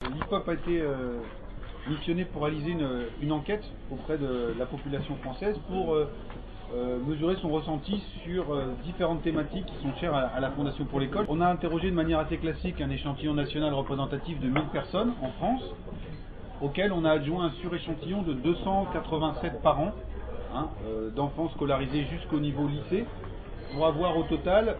L'IFOP a été missionné pour réaliser une enquête auprès de la population française pour mesurer son ressenti sur différentes thématiques qui sont chères à la Fondation pour l'école. On a interrogé de manière assez classique un échantillon national représentatif de 1000 personnes en France, auquel on a adjoint un suréchantillon de 287 parents, d'enfants scolarisés jusqu'au niveau lycée, pour avoir au total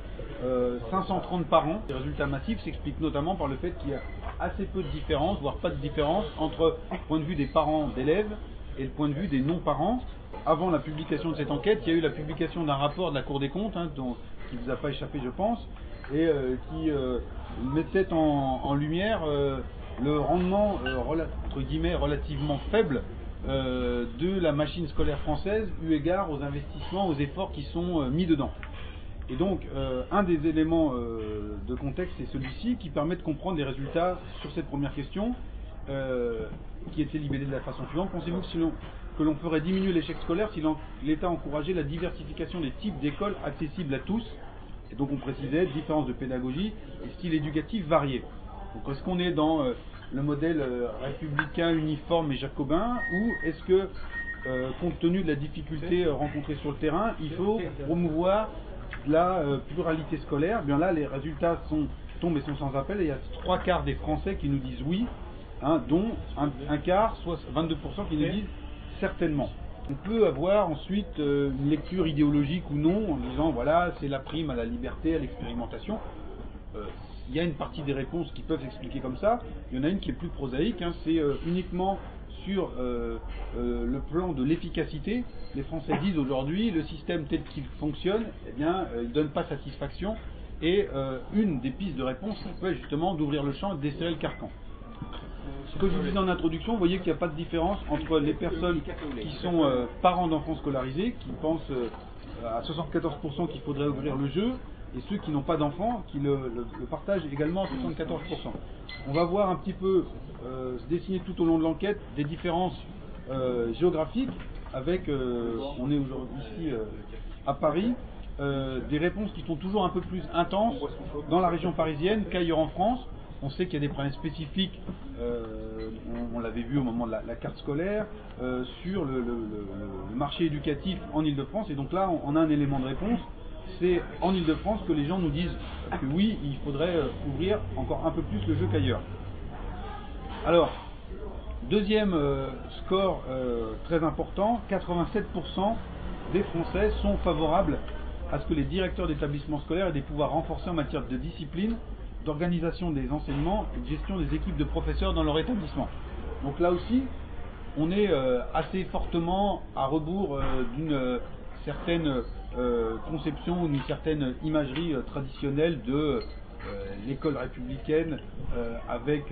530 parents. Les résultats massifs s'expliquent notamment par le fait qu'il y a assez peu de différence, voire pas de différence, entre le point de vue des parents d'élèves et le point de vue des non-parents. Avant la publication de cette enquête, il y a eu la publication d'un rapport de la Cour des comptes, qui ne vous a pas échappé je pense, et qui mettait en lumière le rendement entre guillemets relativement faible de la machine scolaire française eu égard aux investissements, aux efforts qui sont mis dedans. Et donc, un des éléments de contexte est celui-ci qui permet de comprendre les résultats sur cette première question qui était libellée de la façon suivante. Pensez-vous que l'on ferait diminuer l'échec scolaire si l'État encourageait la diversification des types d'écoles accessibles à tous? Et donc on précisait différence de pédagogie et style éducatif varié. Donc est-ce qu'on est dans le modèle républicain, uniforme et jacobin, ou est-ce que, compte tenu de la difficulté rencontrée sur le terrain, il faut promouvoir la pluralité scolaire? Bien là, les résultats tombent et sont sans appel, et il y a 3/4 des Français qui nous disent oui, dont un quart, soit 22%, qui nous disent certainement. On peut avoir ensuite une lecture idéologique ou non, en disant voilà, c'est la prime à la liberté, à l'expérimentation. Il y a une partie des réponses qui peuvent s'expliquer comme ça. Il y en a une qui est plus prosaïque, c'est uniquement sur le plan de l'efficacité. Les Français disent aujourd'hui, le système tel qu'il fonctionne, il ne donne pas satisfaction, et une des pistes de réponse peut être justement d'ouvrir le champ et de desserrer le carcan. Ce que je vous disais en introduction, vous voyez qu'il n'y a pas de différence entre les personnes qui sont parents d'enfants scolarisés, qui pensent à 74% qu'il faudrait ouvrir le jeu, et ceux qui n'ont pas d'enfants, qui le partagent également à 74%. On va voir un petit peu se dessiner tout au long de l'enquête des différences géographiques, avec, on est aujourd'hui ici à Paris, des réponses qui sont toujours un peu plus intenses dans la région parisienne qu'ailleurs en France. On sait qu'il y a des problèmes spécifiques, on l'avait vu au moment de la carte scolaire, sur le marché éducatif en Ile-de-France, et donc là on a un élément de réponse. C'est en Ile-de-France que les gens nous disent que oui, il faudrait ouvrir encore un peu plus le jeu qu'ailleurs. Alors, deuxième score très important, 87% des Français sont favorables à ce que les directeurs d'établissements scolaires aient des pouvoirs renforcés en matière de discipline, d'organisation des enseignements et de gestion des équipes de professeurs dans leur établissement. Donc là aussi, on est assez fortement à rebours d'une certaine conception ou d'une certaine imagerie traditionnelle de l'école républicaine avec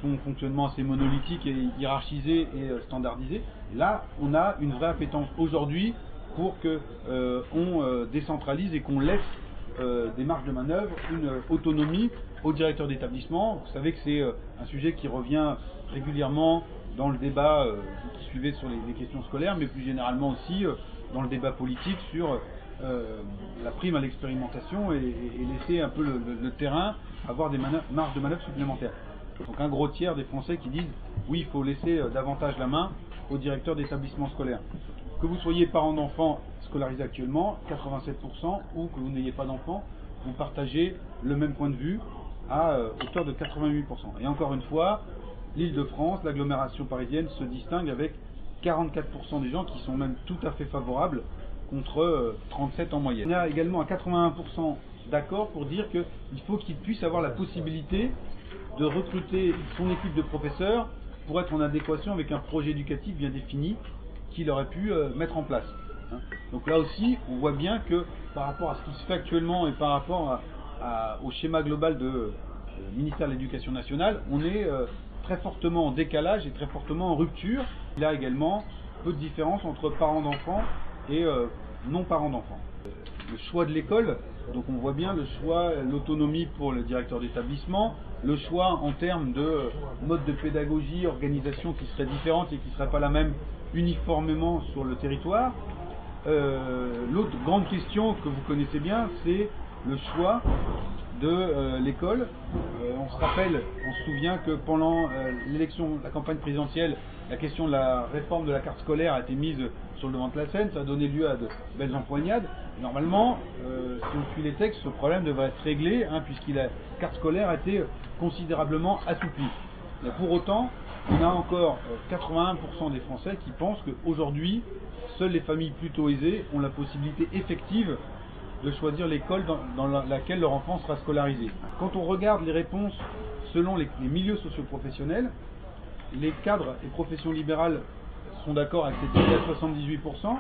son fonctionnement assez monolithique et hiérarchisé et standardisé. Et là, on a une vraie appétence aujourd'hui pour qu'on décentralise et qu'on laisse des marges de manœuvre, une autonomie au directeur d'établissement. Vous savez que c'est un sujet qui revient régulièrement dans le débat qui suivait sur les questions scolaires, mais plus généralement aussi dans le débat politique sur la prime à l'expérimentation, et laisser un peu le terrain avoir des marges de manœuvre supplémentaires. Donc un gros tiers des Français qui disent oui, il faut laisser davantage la main au directeur d'établissement scolaire. Que vous soyez parent d'enfants scolarisés actuellement, 87%, ou que vous n'ayez pas d'enfants, vous partagez le même point de vue à hauteur de 88%. Et encore une fois, l'Île-de-France, l'agglomération parisienne se distingue avec 44% des gens qui sont même tout à fait favorables, contre 37% en moyenne. On a également à 81% d'accord pour dire qu'il faut qu'il puisse avoir la possibilité de recruter son équipe de professeurs pour être en adéquation avec un projet éducatif bien défini qu'il aurait pu mettre en place. Donc là aussi, on voit bien que par rapport à ce qui se fait actuellement et par rapport au schéma global du ministère de l'Éducation nationale, on est très fortement en décalage et très fortement en rupture. Il y a également peu de différence entre parents d'enfants et non-parents d'enfants. Le choix de l'école, donc on voit bien le choix, l'autonomie pour le directeur d'établissement, le choix en termes de mode de pédagogie, organisation qui serait différente et qui ne serait pas la même uniformément sur le territoire. L'autre grande question que vous connaissez bien, c'est le choix de l'école. On se rappelle, on se souvient que pendant la campagne présidentielle, la question de la réforme de la carte scolaire a été mise sur le devant de la scène, ça a donné lieu à de belles empoignades. Et normalement, si on suit les textes, ce problème devrait être réglé, puisque la carte scolaire a été considérablement assouplie. Mais pour autant, on a encore 81% des Français qui pensent qu'aujourd'hui, seules les familles plutôt aisées ont la possibilité effective de choisir l'école dans laquelle leur enfant sera scolarisé. Quand on regarde les réponses selon les milieux socio-professionnels, les cadres et professions libérales sont d'accord avec cette idée à 78%,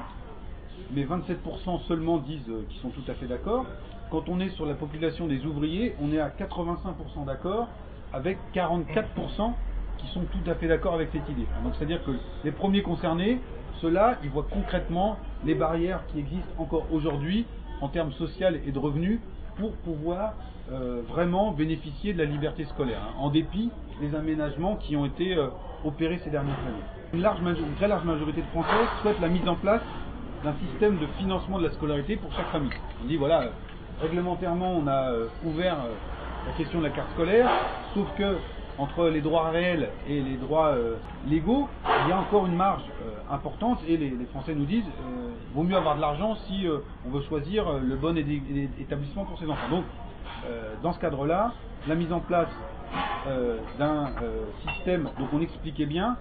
mais 27% seulement disent qu'ils sont tout à fait d'accord. Quand on est sur la population des ouvriers, on est à 85% d'accord, avec 44% qui sont tout à fait d'accord avec cette idée. Donc c'est-à-dire que les premiers concernés, ceux-là, ils voient concrètement les barrières qui existent encore aujourd'hui en termes social et de revenus pour pouvoir vraiment bénéficier de la liberté scolaire, en dépit des aménagements qui ont été opérés ces dernières années. Une très large majorité de Français souhaitent la mise en place d'un système de financement de la scolarité pour chaque famille. On dit voilà, réglementairement on a ouvert la question de la carte scolaire, sauf que entre les droits réels et les droits légaux, il y a encore une marge importante et les Français nous disent vaut mieux avoir de l'argent si on veut choisir le bon établissement pour ses enfants. Donc dans ce cadre-là, la mise en place d'un système, donc on expliquait bien,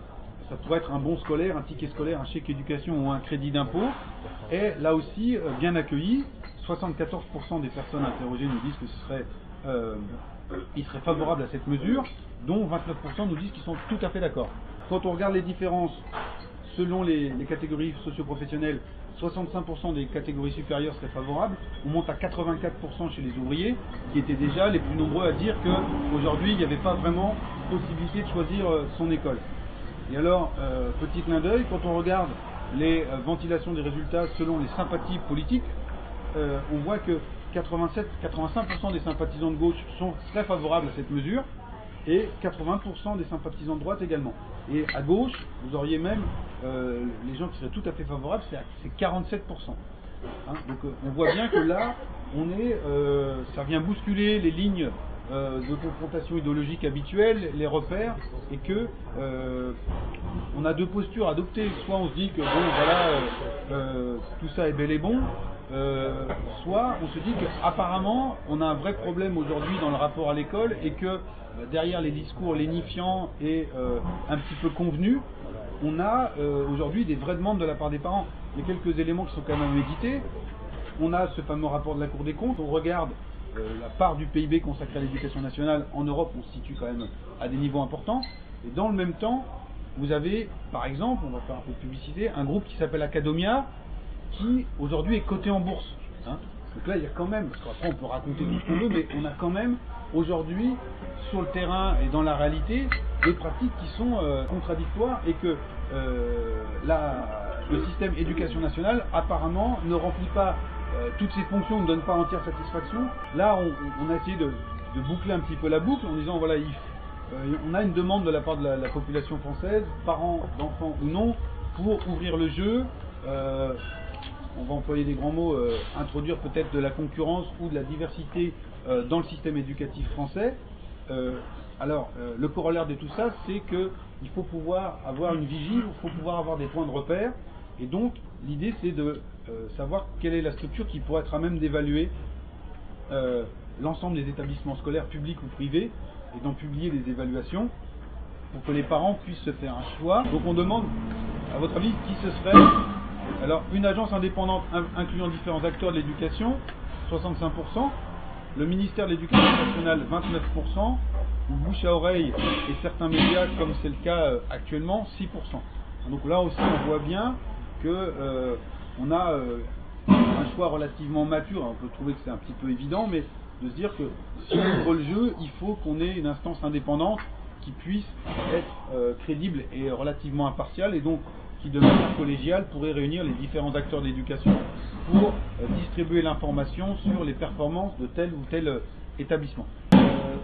ça pourrait être un bon scolaire, un ticket scolaire, un chèque éducation ou un crédit d'impôt, est là aussi bien accueilli. 74% des personnes interrogées nous disent que ils seraient favorables à cette mesure, dont 29% nous disent qu'ils sont tout à fait d'accord. Quand on regarde les différences selon les catégories socio-professionnelles, 65% des catégories supérieures seraient favorables, on monte à 84% chez les ouvriers, qui étaient déjà les plus nombreux à dire qu'aujourd'hui il n'y avait pas vraiment possibilité de choisir son école. Et alors, petit clin d'œil, quand on regarde les ventilations des résultats selon les sympathies politiques, on voit que 85% des sympathisants de gauche sont très favorables à cette mesure et 80% des sympathisants de droite également. Et à gauche, vous auriez même les gens qui seraient tout à fait favorables, c'est 47%. Donc on voit bien que là, ça vient bousculer les lignes de confrontation idéologique habituelle, les repères, et que on a deux postures adoptées. Soit on se dit que bon voilà, tout ça est bel et bon, soit on se dit qu'apparemment on a un vrai problème aujourd'hui dans le rapport à l'école et que derrière les discours lénifiants et un petit peu convenus, on a aujourd'hui des vraies demandes de la part des parents. Il y a quelques éléments qui sont quand même à méditer. On a ce fameux rapport de la Cour des comptes, on regarde la part du PIB consacrée à l'éducation nationale. En Europe, on se situe quand même à des niveaux importants. Et dans le même temps, vous avez, par exemple, on va faire un peu de publicité, un groupe qui s'appelle Academia, qui aujourd'hui est coté en bourse. Donc là, il y a quand même, parce qu'après on peut raconter tout ce qu'on veut, mais on a quand même aujourd'hui, sur le terrain et dans la réalité, des pratiques qui sont contradictoires et que le système éducation nationale, apparemment, ne remplit pas toutes ses fonctions, ne donne pas entière satisfaction. Là, on a essayé de boucler un petit peu la boucle en disant, voilà, on a une demande de la part de la population française, parents d'enfants ou non, pour ouvrir le jeu. On va employer des grands mots, introduire peut-être de la concurrence ou de la diversité dans le système éducatif français. Le corollaire de tout ça, c'est qu'il faut pouvoir avoir une vigie, il faut pouvoir avoir des points de repère. Et donc, l'idée, c'est de savoir quelle est la structure qui pourrait être à même d'évaluer l'ensemble des établissements scolaires publics ou privés et d'en publier des évaluations pour que les parents puissent se faire un choix. Donc on demande, à votre avis, qui ce serait? Alors, une agence indépendante incluant différents acteurs de l'éducation, 65%, le ministère de l'Éducation nationale, 29%, ou bouche à oreille et certains médias, comme c'est le cas actuellement, 6%. Donc là aussi, on voit bien que on a un choix relativement mature. On peut trouver que c'est un petit peu évident, mais de se dire que si on ouvre le jeu, il faut qu'on ait une instance indépendante qui puisse être crédible et relativement impartiale, et donc qui de manière collégiale pourrait réunir les différents acteurs de l'éducation pour distribuer l'information sur les performances de tel ou tel établissement.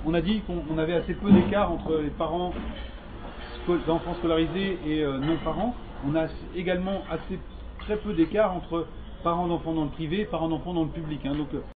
On a dit qu'on avait assez peu d'écart entre les parents d'enfants scolarisés et non-parents. On a également très peu d'écart entre parents d'enfants dans le privé et parents d'enfants dans le public. Donc